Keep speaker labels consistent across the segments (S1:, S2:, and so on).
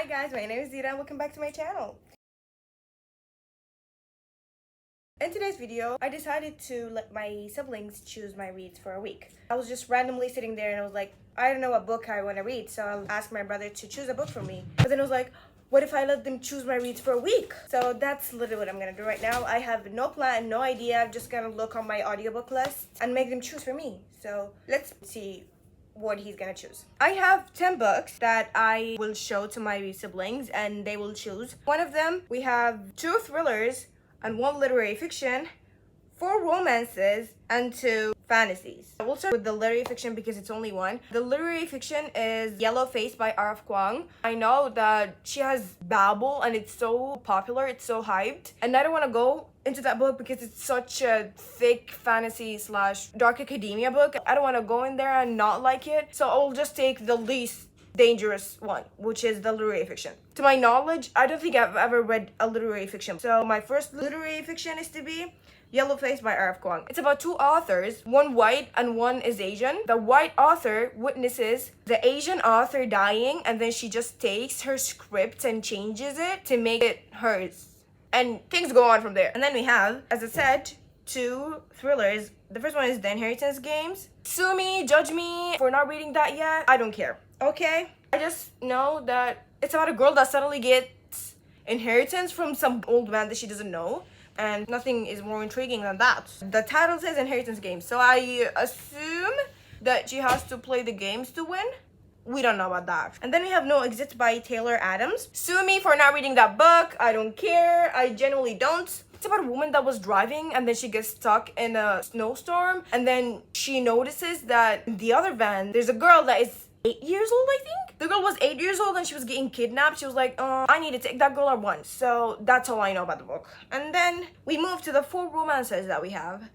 S1: Hi guys, my name is Zira and welcome back to my channel. In today's video, I decided to let my siblings choose my reads for a week. I was just randomly sitting there and I was like, I don't know what book I want to read, so I'll ask my brother to choose a book for me. But then I was like, what if I let them choose my reads for a week? So that's literally what I'm gonna do right now. I have no plan, no idea. I'm just gonna look on my audiobook list and make them choose for me. So let's see what he's gonna choose. I have 10 books that I will show to my siblings and they will choose. One of them, we have 2 thrillers and 1 literary fiction, 4 romances, and 2 fantasies. We'll start with the literary fiction because it's only one. The literary fiction is Yellow Face by R.F. Kuang. I know that she has Babel and it's so popular, it's so hyped, and I don't want to go into that book because it's such a thick fantasy slash dark academia book. I don't want to go in there and not like it, so I'll just take the least dangerous one, which is the literary fiction. To my knowledge, I don't think I've ever read a literary fiction. So my first literary fiction is to be Yellow Face by R.F. Kuang. It's about 2 authors, one white and one is Asian. The white author witnesses the Asian author dying and then she just takes her script and changes it to make it hers. And things go on from there. And then we have, as I said, 2 thrillers. The first one is The Inheritance Games. Sue me, judge me for not reading that yet. I don't care. Okay? I just know that it's about a girl that suddenly gets inheritance from some old man that she doesn't know. And nothing is more intriguing than that. The title says Inheritance Games, so I assume that she has to play the games to win. We don't know about that. And then we have No Exit by Taylor Adams. Sue me for not reading that book. I don't care. I genuinely don't. It's about a woman that was driving and then she gets stuck in a snowstorm. And then she notices that in the other van, there's a girl that is 8 years old, I think. The girl was 8 years old and she was getting kidnapped. She was like, I need to take that girl at once. So that's all I know about the book. And then we move to the 4 romances that we have.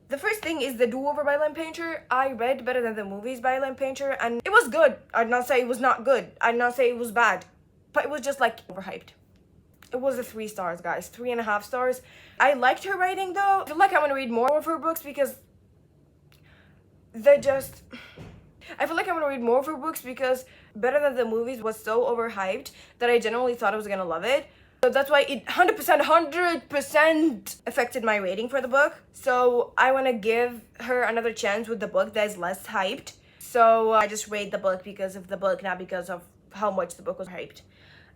S1: The first thing is The Do-Over by Lynn Painter. I read Better Than the Movies by Lynn Painter and it was good. I'd not say it was not good. I'd not say it was bad. But it was just like overhyped. It was a 3 stars, guys. 3.5 stars. I liked her writing though. I feel like I want to read more of her books because I feel like I'm gonna read more of her books because Better Than the Movies was so overhyped that I genuinely thought I was gonna love it. So that's why it 100% affected my rating for the book. So I want to give her another chance with the book that is less hyped. So I just rate the book because of the book, not because of how much the book was hyped.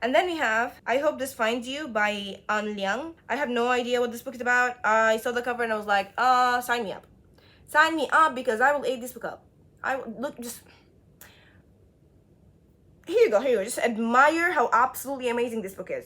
S1: And then we have I Hope This Finds You by An Liang. I have no idea what this book is about. I saw the cover and I was like, sign me up. Sign me up because I will eat this book up. Here you go, just admire how absolutely amazing this book is.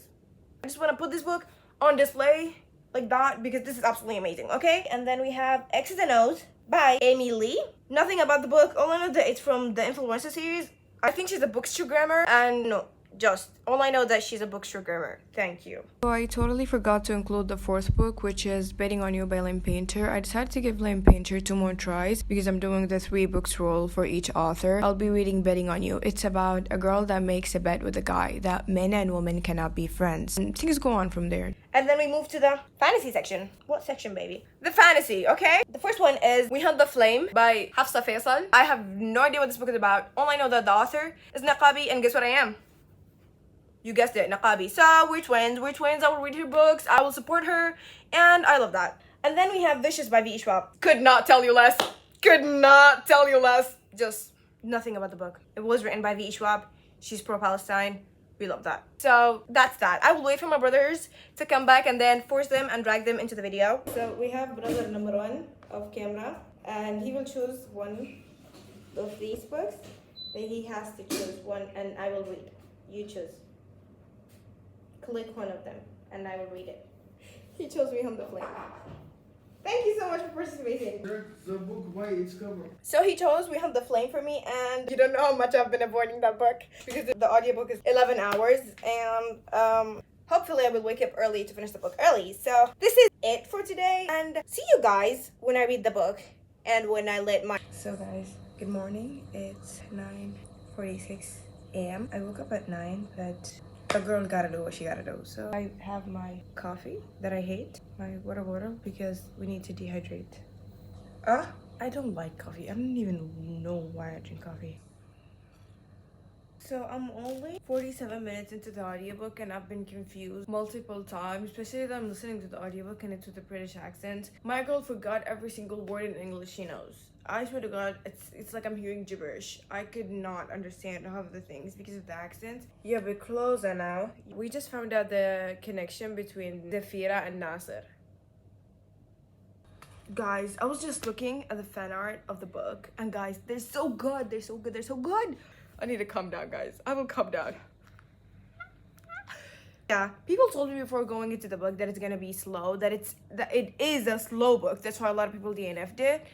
S1: I just want to put this book on display like that because this is absolutely amazing, okay? And then we have X's and O's by Amy Lee. Nothing about the book, all I know that it's from the Influencer series. I think she's a bookstagrammer and no, just all I know that she's a bookstagrammer. Thank you.
S2: So I totally forgot to include the 4th book, which is Betting on You by Lynn Painter. I decided to give Lynn Painter 2 more tries because I'm doing the 3 books rule for each author. I'll be reading Betting on You. It's about a girl that makes a bet with a guy that men and women cannot be friends. And things go on from there.
S1: And then we move to the fantasy section. What section, baby? The fantasy, okay? The first one is We Hunt the Flame by Hafsa Faisal. I have no idea what this book is about. All I know that the author is Naqabi, and guess what I am? You guessed it, Naqabi. So we're twins. I will read her books. I will support her. And I love that. And then we have Vicious by V.E. Schwab. Could not tell you less. Just nothing about the book. It was written by V.E. Schwab. She's pro-Palestine. We love that. So that's that. I will wait for my brothers to come back and then force them and drag them into the video. So we have brother number 1 of camera. And he will choose one of these books. Then he has to choose one and I will read. You choose. Click one of them and I will read it. He chose We Hunt the Flame. Thank you so much for participating.
S3: The book by its cover.
S1: So he chose We Hunt the Flame for me, and you don't know how much I've been avoiding that book because the audiobook is 11 hours and hopefully I will wake up early to finish the book early. So this is it for today and see you guys when I read the book and when I let my... So guys, good morning. It's 9:46 a.m. I woke up at 9, but a girl gotta do what she gotta do. So I have my coffee that I hate, my water bottle, because we need to dehydrate. I don't like coffee. I don't even know why I drink coffee.
S2: So I'm only 47 minutes into the audiobook and I've been confused multiple times, especially that I'm listening to the audiobook and it's with a British accent. My girl forgot every single word in English she knows. I swear to God, it's like I'm hearing gibberish. I could not understand half of the things because of the accent. Yeah, we're closer now. We just found out the connection between Zafira and Nasser. Guys, I was just looking at the fan art of the book, and guys, they're so good. They're so good. They're so good. I need to calm down, guys. I will calm down. Yeah, people told me before going into the book that it's gonna be slow, that it is a slow book. That's why a lot of people DNF'd it.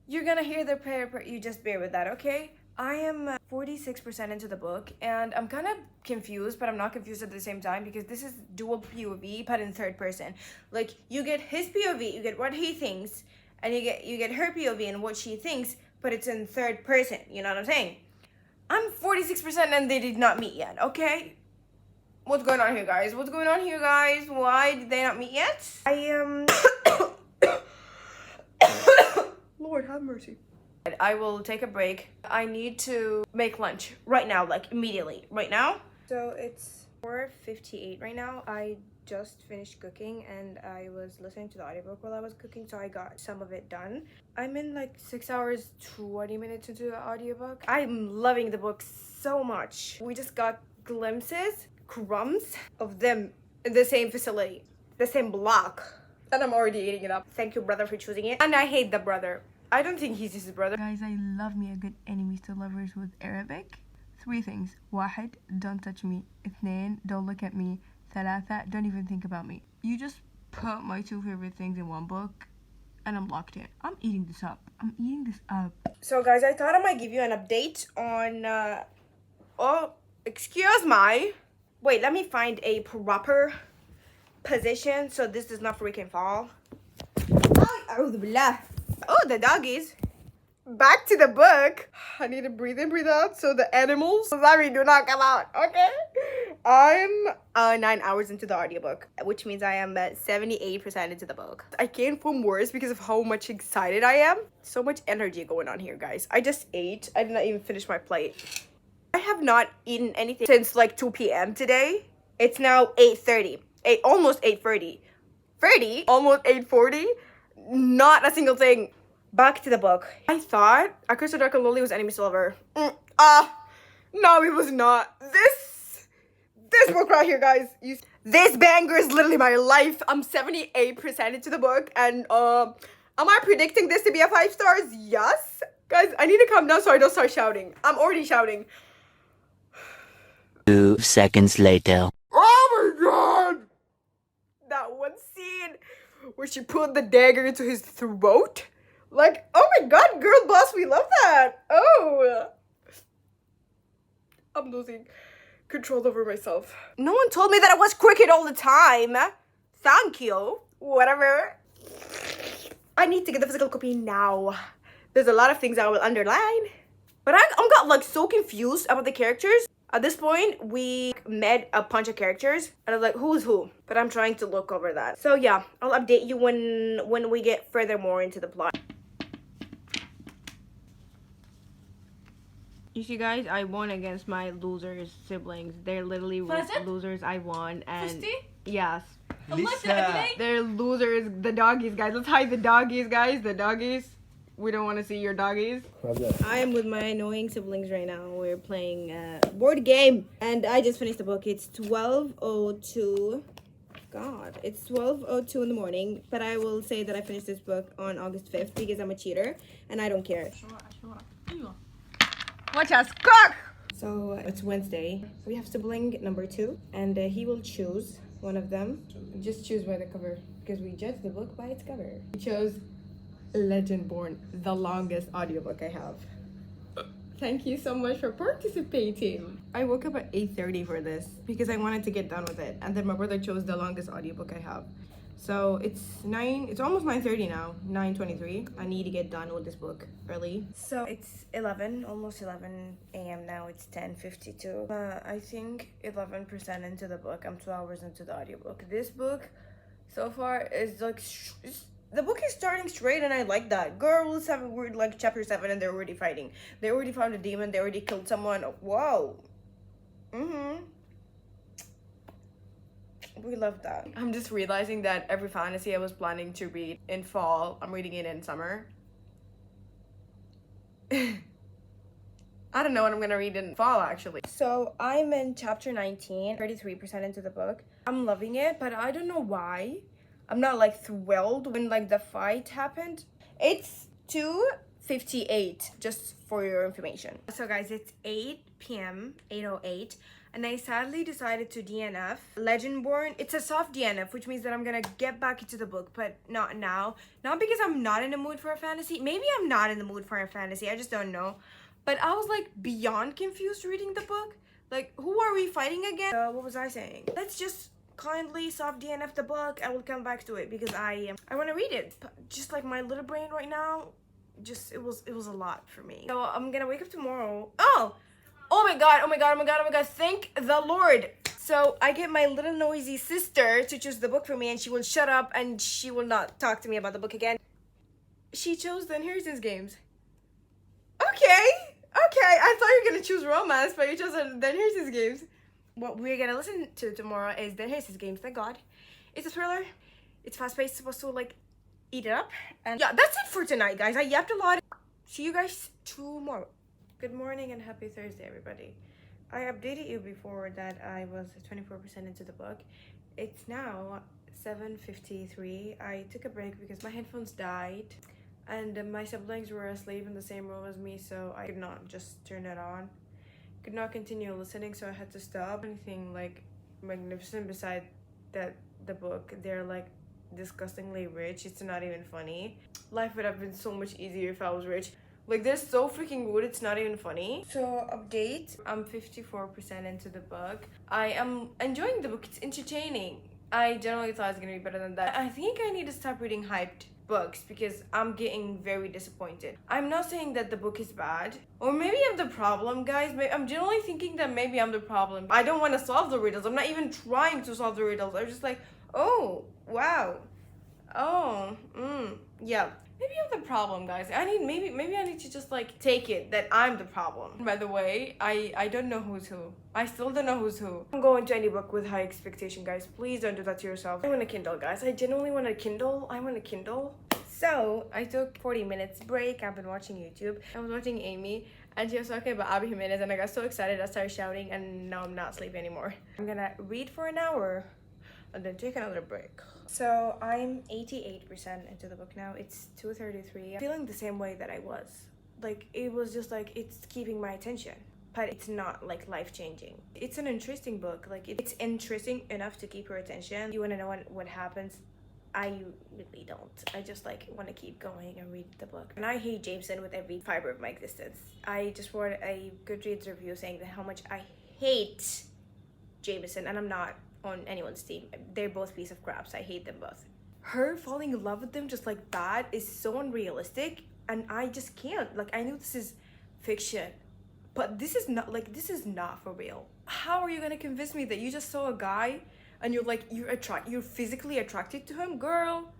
S2: You're gonna hear the prayer, you just bear with that, okay? I am 46% into the book, and I'm kind of confused, but I'm not confused at the same time because this is dual POV, but in third person. Like, you get his POV, you get what he thinks, and you get her POV and what she thinks, but it's in third person. You know what I'm saying? I'm 46% and they did not meet yet, okay? What's going on here, guys? What's going on here, guys? Why did they not meet yet? I am... Lord have mercy. I will take a break. I need to make lunch right now, like immediately, right now. So it's 4:58 right now. I just finished cooking and I was listening to the audiobook while I was cooking, so I got some of it done. I'm in like 6 hours 20 minutes into the audiobook. I'm loving the book so much. We just got glimpses, crumbs of them in the same facility, the same block, and I'm already eating it up. Thank you, brother, for choosing it. And I hate the brother. I don't think he's his brother. Guys, I love me a good enemies to lovers with Arabic. 3 things. واحد, don't touch me. 2, don't look at me. 3, don't even think about me. You just put my 2 favorite things in one book and I'm locked in. I'm eating this up. I'm eating this up. So guys, I thought I might give you an update on oh, excuse me. Wait, let me find a proper position so this does not freaking fall. Oh, the doggies. Back to the book. I need to breathe in, breathe out so the animals do not come out, okay? I'm 9 hours into the audiobook, which means I am at 78% into the book. I can't form words because of how much excited I am. So much energy going on here, guys. I just ate. I did not even finish my plate. I have not eaten anything since like 2 p.m. today. It's now 8:30. Almost 8:30. 30? Almost 8:40. Not a single thing. Back to the book. I thought A Curse of Dark and Lily was enemies to lover. No, it was not. This book right here, guys. This banger is literally my life. I'm 78% into the book, and am I predicting this to be a 5 stars? Yes. Guys, I need to calm down so I don't start shouting. I'm already shouting.
S4: 2 seconds later.
S2: Oh my god! That one scene where she put the dagger into his throat. Like, oh my god, girl boss, we love that. Oh. I'm losing control over myself. No one told me that I was crooked all the time. Thank you. Whatever. I need to get the physical copy now. There's a lot of things I will underline. But I'm got like so confused about the characters. At this point, we met a bunch of characters, and I was like, who's who? But I'm trying to look over that. So yeah, I'll update you when we get further more into the plot. You see, guys, I won against my losers siblings. They're literally losers. I won, and yes, they're losers. The doggies, guys. Let's hide the doggies, guys. The doggies. We don't want to see your doggies. I am with my annoying siblings right now. We're playing a board game. And I just finished the book. It's 12:02. God, it's 12:02 in the morning. But I will say that I finished this book on August 5th because I'm a cheater. And I don't care. Watch us cook! So it's Wednesday. We have sibling number 2. And he will choose one of them. Just choose by the cover. Because we judge the book by its cover. He chose Legendborn, the longest audiobook I have. Thank you so much for participating. I woke up at 8:30 for this because I wanted to get done with it, and then my brother chose the longest audiobook I have. So it's almost 9:30 now, 9:23. I need to get done with this book early. So it's 11, almost 11 a.m. now. It's 10:52. I think 11% into the book. I'm 2 hours into the audiobook. This book so far is like the book is starting straight, and I like that. Girls we're like chapter 7 and they're already fighting. They already found a demon. They already killed someone. Wow.
S1: We love that.
S2: I'm just realizing that every fantasy I was planning to read in fall, I'm reading it in summer. I don't know what I'm gonna read in fall, actually.
S1: So I'm in chapter 19, 33% into the book. I'm loving it, but I don't know why. I'm not like thrilled when like the fight happened. It's 2:58, just for your information. So guys, it's 8 p.m, 8:08, and I sadly decided to DNF Legendborn. It's a soft DNF, which means that I'm gonna get back into the book, but not now. Not because I'm not in the mood for a fantasy. Maybe I'm not in the mood for a fantasy, I just don't know. But I was like beyond confused reading the book. Like, who are we fighting again? What was I saying? Let's just kindly soft DNF the book. I will come back to it because I want to read it. But just like my little brain right now, just it was a lot for me. So I'm gonna wake up tomorrow. Oh my god, oh my god, oh my god, oh my god, thank the Lord. So I get my little noisy sister to choose the book for me, and she will shut up and she will not talk to me about the book again. She chose the Inheritance Games. Okay, I thought you were gonna choose romance, but you chose the Inheritance Games. What we're gonna listen to tomorrow is the Inheritance Games, thank God. It's a thriller, it's fast-paced, supposed to like eat it up. And yeah, that's it for tonight, guys. I yapped a lot. See you guys tomorrow. Good morning and happy Thursday, everybody. I updated you before that I was 24% into the book. It's now 7:53. I took a break because my headphones died. And my siblings were asleep in the same room as me, so I could not just turn it on. Could not continue listening, so I had to stop. Anything like magnificent beside that the book, they're like disgustingly rich. It's not even funny. Life would have been so much easier if I was rich. Like, they're so freaking good, it's not even funny. So, update. I'm 54% into the book. I am enjoying the book. It's entertaining. I generally thought it was gonna be better than that. I think I need to stop reading hyped books because I'm getting very disappointed. I'm not saying that the book is bad, or maybe I'm the problem, guys. I'm generally thinking that maybe I'm the problem. I don't want to solve the riddles. I'm not even trying to solve the riddles. I'm just like, oh wow, oh yeah, maybe I'm the problem, guys. Maybe I need to just like take it that I'm the problem. By the way, I don't know who's who. I still don't know who's who. Don't go into any book with high expectation, guys. Please don't do that to yourself. I want a Kindle, guys. I genuinely want a Kindle. I want a Kindle. So I took 40 minutes break. I've been watching YouTube. I was watching Amy, and she was talking about Abby Jimenez, and I got so excited I started shouting, and now I'm not sleeping anymore. I'm gonna read for an hour and then take another break. So I'm 88% into the book now. It's 2:33. I'm feeling the same way that I was. Like, it was just like, it's keeping my attention, but it's not like life-changing. It's an interesting book. Like, it's interesting enough to keep your attention. You want to know what happens? I really don't. I just like want to keep going and read the book. And I hate Jameson with every fiber of my existence. I just wrote a Goodreads review saying that how much I hate Jameson, and I'm not on anyone's team. They're both piece of crap, so I hate them both. Her falling in love with them just like that is so unrealistic, and I just can't. Like, I know this is fiction, but this is not for real. How are you gonna convince me that you just saw a guy and you're physically attracted to him? Girl,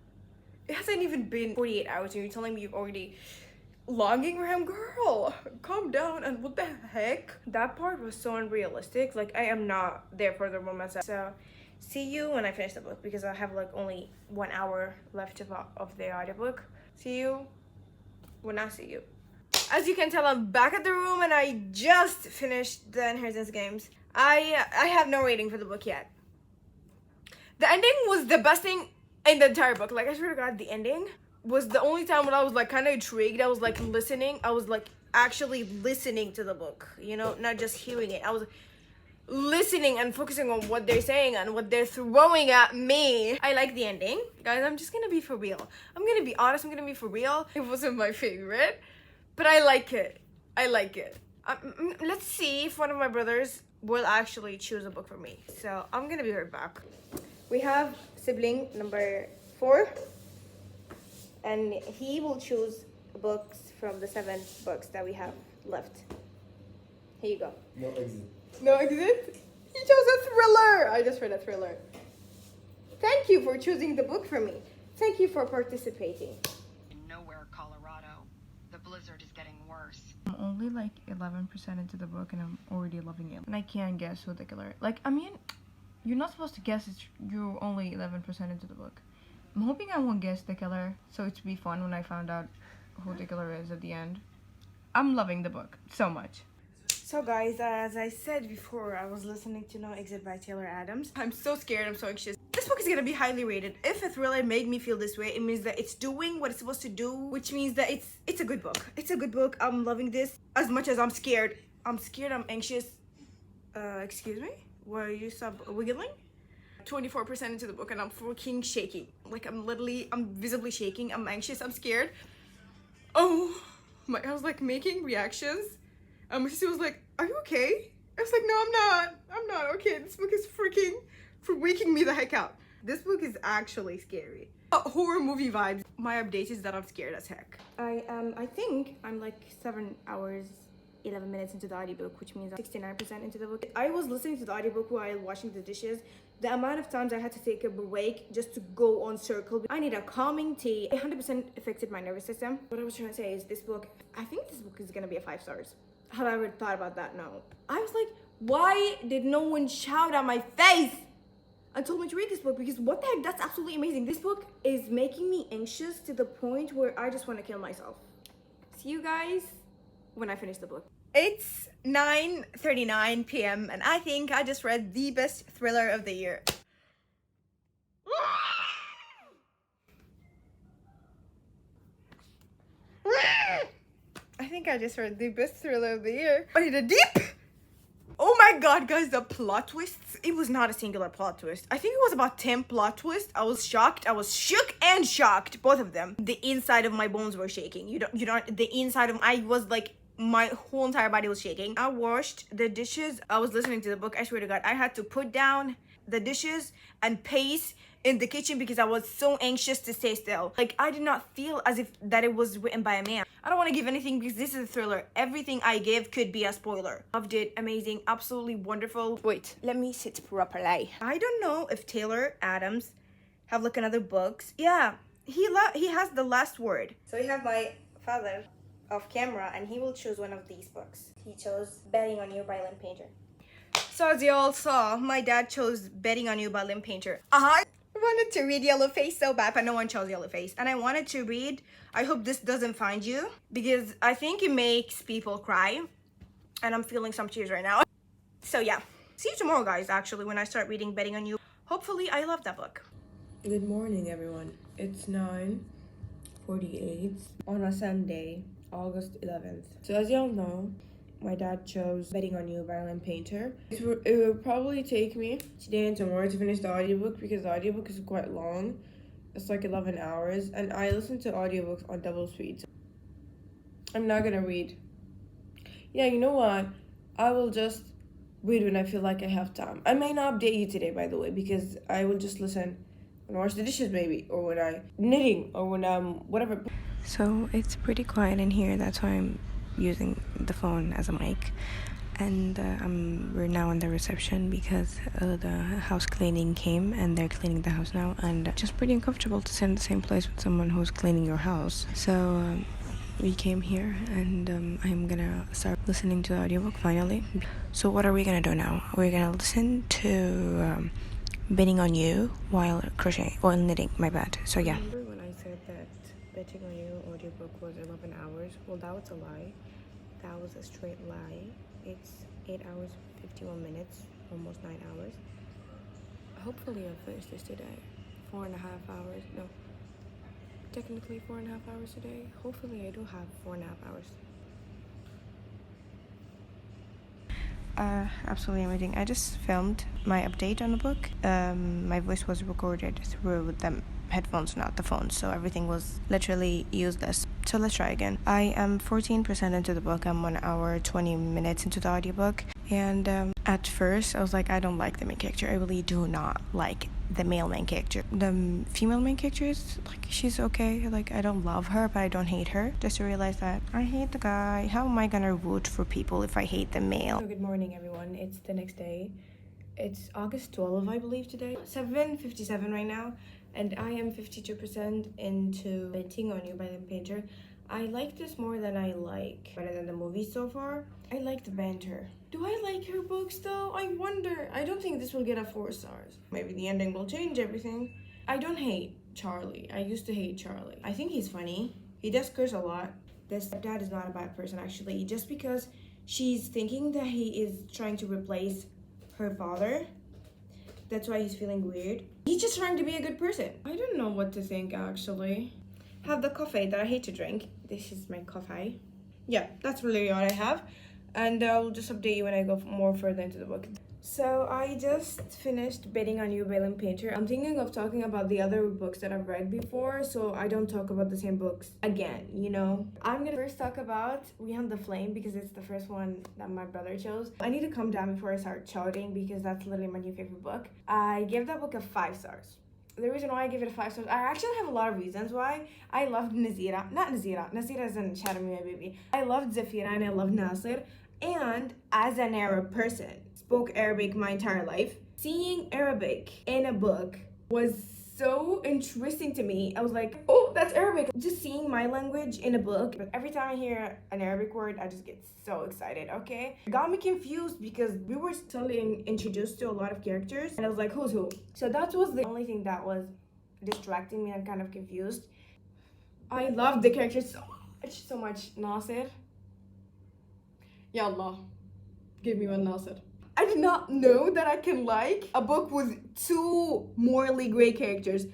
S1: it hasn't even been 48 hours and you're telling me you've already longing for him? Girl, calm down. And what the heck? That part was so unrealistic. Like, I am not there for the romance. So see you when I finish the book, because I have like only 1 hour left of the audiobook. See you when I see you. As you can tell, I'm back at the room and I just finished the Inheritance Games. I have no rating for the book yet. The ending was the best thing in the entire book. Like, I swear to God, the ending was the only time when I was like kind of intrigued. I was like listening. I was like actually listening to the book, you know, not just hearing it. I was listening and focusing on what they're saying and what they're throwing at me. I like the ending. Guys, I'm just gonna be for real. I'm gonna be honest. I'm gonna be for real. It wasn't my favorite, but I like it. I like it. Let's see if one of my brothers will actually choose a book for me. So I'm gonna be right back. We have sibling number 4, and he will choose books from the 7 books that we have left. Here you go.
S3: No exit.
S1: No exit? He chose a thriller! I just read a thriller. Thank you for choosing the book for me. Thank you for participating.
S4: Nowhere, Colorado. The blizzard is getting worse.
S2: I'm only like 11% into the book and I'm already loving it. And I can't guess who the killer. Like, I mean, you're not supposed to guess it. You're only 11% into the book. I'm hoping I won't guess the killer, so it's be fun when I found out who the killer is at the end. I'm loving the book so much.
S1: So guys, as I said before, I was listening to No Exit by Taylor Adams. I'm so scared, I'm so anxious. This book is gonna be highly rated. If a thriller made me feel this way, it means that it's doing what it's supposed to do, which means that it's a good book. It's a good book. I'm loving this as much as I'm scared. I'm scared, I'm anxious. Excuse me? Were you wiggling? 24% into the book and I'm freaking shaking. Like I'm visibly shaking. I'm anxious, I'm scared. Oh my, I was like making reactions. She was like, "Are you okay?" I was like, "No, I'm not okay. This book is freaking me the heck out." This book is actually scary. Horror movie vibes. My update is that I'm scared as heck. I think I'm like 7 hours 11 minutes into the audiobook, which means I'm 69% into the book. I was listening to the audiobook while washing the dishes. The amount of times I had to take a break just to go on circle. I need a calming tea. It 100% affected my nervous system. What I was trying to say is this book, I think this book is gonna be a 5 stars. Have I ever thought about that? No. I was like, why did no one shout at my face and told me to read this book? Because what the heck, that's absolutely amazing. This book is making me anxious to the point where I just want to kill myself. See you guys when I finish the book. It's 9:39 p.m. and I think I just read the best thriller of the year. I think I just read the best thriller of the year. I need a deep. Oh my god, guys, the plot twists. It was not a singular plot twist. I think it was about 10 plot twists. I was shocked. I was shook and shocked. Both of them. The inside of my bones were shaking. The inside of, I was like, my whole entire body was shaking. I washed the dishes. I was listening to the book. I swear to God, I had to put down the dishes and pace in the kitchen because I was so anxious to stay still. Like, I did not feel as if that it was written by a man. I don't want to give anything because this is a thriller. Everything I give could be a spoiler. Loved it. Amazing. Absolutely wonderful. Wait, let me sit properly. I don't know if Taylor Adams have like another books. Yeah, he has the last word. So we have my father off camera and he will choose one of these books. He chose Betting on You by Lynn Painter. So as you all saw, my dad chose Betting on You by Lynn Painter. I wanted to read Yellowface so bad, but no one chose Yellowface. And I wanted to read I Hope This Doesn't Find You because I think it makes people cry. And I'm feeling some tears right now. So yeah, see you tomorrow, guys, actually, when I start reading Betting on You. Hopefully I love that book.
S2: Good morning, everyone. It's 9:48 on a Sunday, August 11th. So as y'all know, my dad chose Betting on You by Lynn Painter. It will probably take me today and tomorrow to finish the audiobook because the audiobook is quite long. It's like 11 hours and I listen to audiobooks on double speed. So I'm not gonna read. Yeah, you know what? I will just read when I feel like I have time. I may not update you today, by the way, because I will just listen and wash the dishes maybe, or when I'm knitting, or when I'm whatever. So it's pretty quiet in here, that's why I'm using the phone as a mic. And we're now in the reception because the house cleaning came and they're cleaning the house now, and just pretty uncomfortable to sit in the same place with someone who's cleaning your house. So we came here and I'm gonna start listening to the audiobook finally. So what are we gonna do now? We're gonna listen to Betting on You while knitting, my bad. So yeah. Remember when I said that Betting on You audiobook was 11 hours? Well, that was a lie. That was a straight lie. It's 8 hours 51 minutes, almost 9 hours. Hopefully I'll finish this today. 4.5 hours. No, technically 4.5 hours today. Hopefully I do have 4.5 hours. Absolutely amazing. I just filmed my update on the book. My voice was recorded through the headphones, not the phone, so everything was literally useless. So let's try again. I am 14% into the book. I'm 1 hour 20 minutes into the audiobook, and at first I was like, I don't like the main character. I really do not like the male main character. The female main character is like, she's okay. Like, I don't love her, but I don't hate her. Just to realize that I hate the guy. How am I gonna root for people if I hate the male? So good morning, everyone. It's the next day. It's August 12th, I believe, today. 7:57 right now, and I am 52% into Betting on You by Lynn Painter. I like this more than I like better than the movie so far. I like the banter. Do I like her books though? I wonder. I don't think this will get a 4 stars. Maybe the ending will change everything. I don't hate Charlie. I used to hate Charlie. I think he's funny. He does curse a lot. This dad is not a bad person actually. Just because she's thinking that he is trying to replace her father. That's why he's feeling weird. He's just trying to be a good person. I don't know what to think actually. Have the coffee that I hate to drink. This is my coffee. Yeah, that's really all I have. And I'll just update you when I go more further into the book. So I just finished Betting on You by Lynn Painter. I'm thinking of talking about the other books that I've read before, so I don't talk about the same books again, you know? I'm gonna first talk about Beyond the Flame because it's the first one that my brother chose. I need to calm down before I start shouting because that's literally my new favorite book. I gave that book a 5 stars. The reason why I give it a 5 stars, I actually have a lot of reasons why. I loved Nazira. Not Nazira. Nazira is in Shadow Me, My Baby. I loved Zafira and I loved Nasir. And as an Arab person, spoke Arabic my entire life. Seeing Arabic in a book was so interesting to me. I was like, oh, that's Arabic. Just seeing my language in a book. But every time I hear an Arabic word, I just get so excited, okay? It got me confused because we were suddenly introduced to a lot of characters. And I was like, who's who? So that was the only thing that was distracting me and kind of confused. I loved the characters so much. Nasir. Ya Allah, give me one Nasir. I did not know that I can like a book with 2 morally gray characters.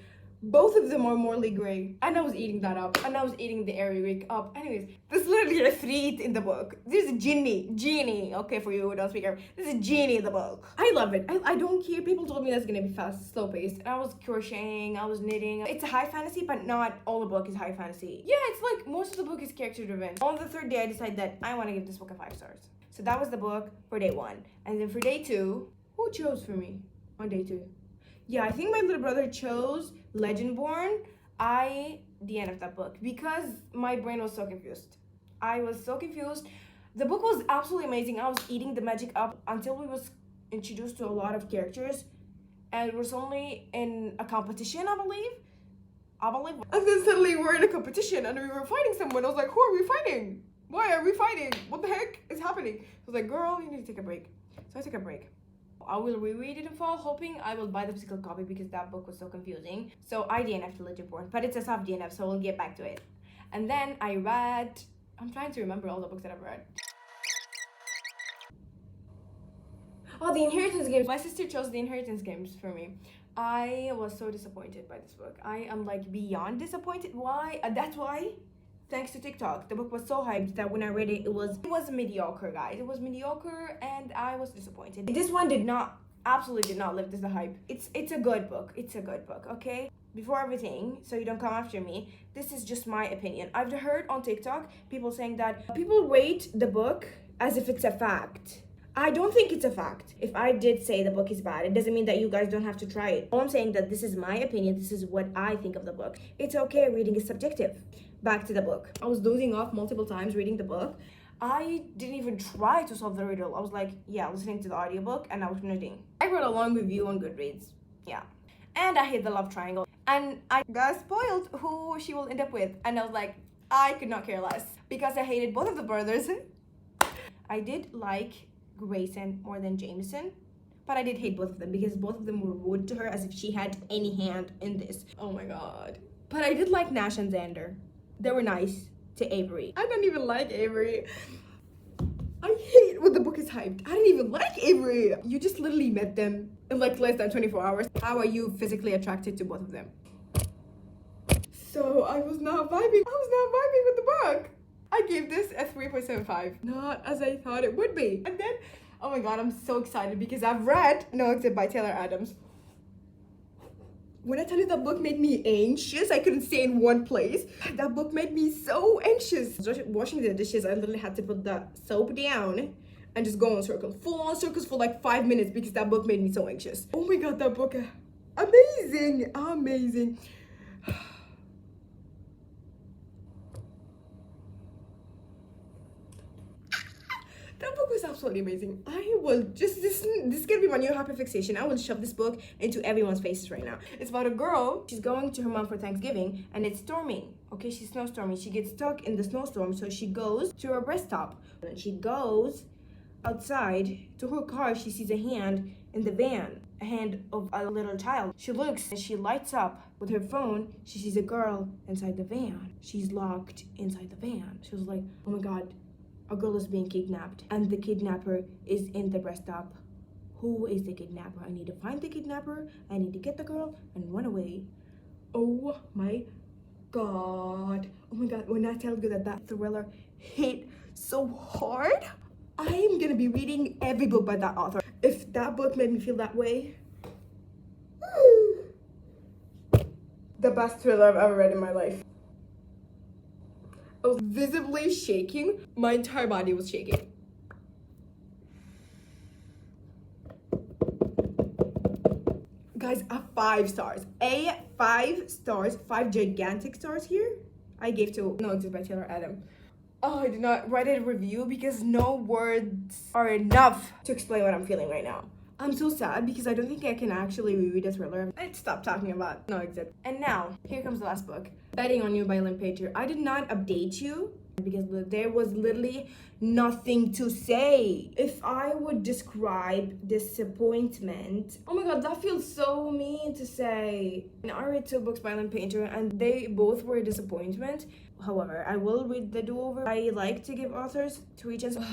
S2: Both of them are morally gray. And I was eating that up. And I was eating the Arabic up. Anyways, there's literally a Ifrit in the book. There's a genie. Okay, for you who don't speak Arabic. There's a genie in the book. I love it. I don't care. People told me that's gonna be fast, slow paced. And I was crocheting, I was knitting. It's a high fantasy, but not all the book is high fantasy. Yeah, it's like most of the book is character driven. On the 3rd day, I decided that I want to give this book a 5 stars. So that was the book for day 1. And then for day 2, who chose for me on day 2? Yeah, I think my little brother chose Legendborn. I DNF'd that book because my brain was so confused. I was so confused. The book was absolutely amazing. I was eating the magic up until we was introduced to a lot of characters. And it was only in a competition, I believe. And then suddenly we're in a competition and we were fighting someone. I was like, who are we fighting? Why are we fighting? What the heck is happening? I was like, girl, you need to take a break. So I took a break. I will reread it in fall, hoping I will buy the physical copy because that book was so confusing. So I DNF'd Legendborn, but it's a soft DNF, so we'll get back to it. And then I read... I'm trying to remember all the books that I've read. Oh, The Inheritance Games. My sister chose The Inheritance Games for me. I was so disappointed by this book. I am like beyond disappointed. Why? That's why. Thanks to TikTok, the book was so hyped that when I read it, it was mediocre, guys. It was mediocre, and I was disappointed. This one absolutely did not live this the hype. It's a good book. It's a good book, okay? Before everything, so you don't come after me, this is just my opinion. I've heard on TikTok people saying that people rate the book as if it's a fact. I don't think it's a fact. If I did say the book is bad, it doesn't mean that you guys don't have to try it. All I'm saying that this is my opinion. This is what I think of the book. It's okay, reading is subjective. Back to the book. I was dozing off multiple times reading the book. I didn't even try to solve the riddle. I was like, yeah, listening to the audiobook and I was knitting. I wrote a long review on Goodreads. Yeah. And I hit the love triangle. And I got spoiled who she will end up with. And I was like, I could not care less. Because I hated both of the brothers. I did like Grayson more than Jameson. But I did hate both of them because both of them were rude to her as if she had any hand in this. Oh my god. But I did like Nash and Xander. They were nice to Avery. I don't even like Avery. I hate when the book is hyped. I didn't even like Avery. You just literally met them in like less than 24 hours. How are you physically attracted to both of them? So I was not vibing with the book. I gave this a 3.75. Not as I thought it would be. And then, oh my god, I'm so excited because I've read No Exit by Taylor Adams. When I tell you that book made me anxious, I couldn't stay in one place. That book made me so anxious. Washing the dishes, I literally had to put the soap down and just go on circles. Full on circles for like 5 minutes because that book made me so anxious. Oh my god, that book, amazing, amazing.
S1: That book was absolutely amazing. I will just this is gonna be my new happy fixation. I will shove this book into everyone's faces right now. It's about a girl. She's going to her mom for Thanksgiving, and it's storming. Okay, she's snowstorming. She gets stuck in the snowstorm, so she goes to her rest stop. And she goes outside to her car. She sees a hand in the van, a hand of a little child. She looks and she lights up with her phone. She sees a girl inside the van. She's locked inside the van. She was like, oh my god, a girl is being kidnapped, and the kidnapper is in the rest stop. Who is the kidnapper? I need to find the kidnapper. I need to get the girl and run away. Oh my god. Oh my god, when I tell you that thriller hit so hard, I'm gonna be reading every book by that author. If that book made me feel that way, the best thriller I've ever read in my life. I was visibly shaking. My entire body was shaking. Guys, a 5 stars. 5 stars. 5 gigantic stars here. I gave to No Exist by Taylor Adam. Oh, I did not write a review because no words are enough to explain what I'm feeling right now. I'm so sad because I don't think I can actually reread a thriller. I'd stop talking about No Exist. And now, here comes the last book. Betting on You by Lynn Painter. I did not update you because there was literally nothing to say. If I would describe disappointment, oh my god, that feels so mean to say. And I read 2 books by Lynn Painter and they both were a disappointment. However, I will read the do-over. I like to give authors 3 chances.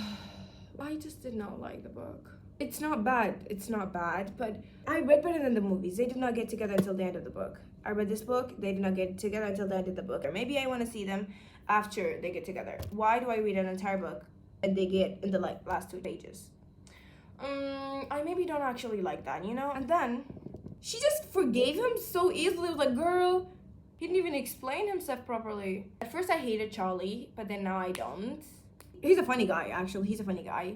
S1: I just did not like the book. It's not bad, but I read better than the movies. They did not get together until the end of the book. I read this book, they did not get together until the end of the book. Or maybe I want to see them after they get together. Why do I read an entire book and they get in the last 2 pages? I maybe don't actually like that, you know? And then, she just forgave him so easily. I was like, girl, he didn't even explain himself properly. At first I hated Charlie, but then now I don't. He's a funny guy, actually. He's a funny guy.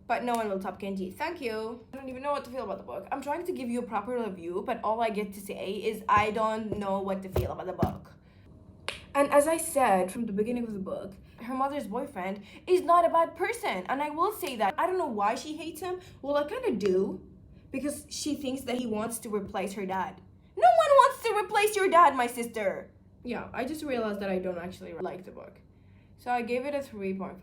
S1: But no one will top Kenji. Thank you. I don't even know what to feel about the book. I'm trying to give you a proper review, but all I get to say is I don't know what to feel about the book. And as I said from the beginning of the book, her mother's boyfriend is not a bad person. And I will say that. I don't know why she hates him. Well, I kind of do. Because she thinks that he wants to replace her dad. No one wants to replace your dad, my sister. Yeah, I just realized that I don't actually like the book. So I gave it a 3.5.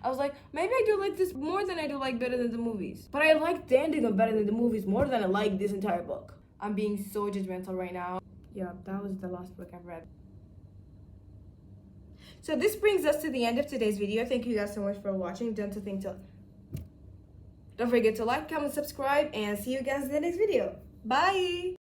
S1: I was like, maybe I do like this more than I do like Better Than the Movies. But I like the ending of Better Than the Movies more than I like this entire book. I'm being so judgmental right now. Yeah, that was the last book I've read. So this brings us to the end of today's video. Thank you guys so much for watching. Don't forget to like, comment, subscribe, and see you guys in the next video. Bye!